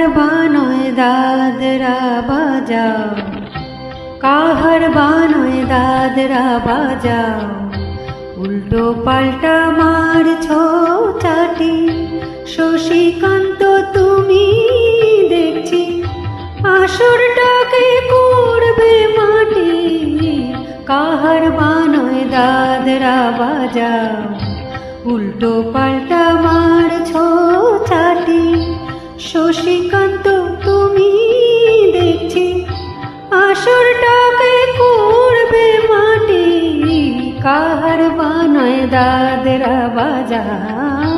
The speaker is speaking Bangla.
কাহার বানয় দাদরা বাজাও, কাহার বানয় দাদরা বাজাও, উল্টো পাল্টা মারছো চাটি। শশীকান্ত তুমি দেখছি আসরটাকে করবে মাটি। কাহার বানয় দাদরা বাজাও, উল্টো পাল্টা মারছো চাটি। শশীকান্ত তুমি দেখছি আসরটাকে করবে মাটি। কাহার বানয় দাদরা বাজাও।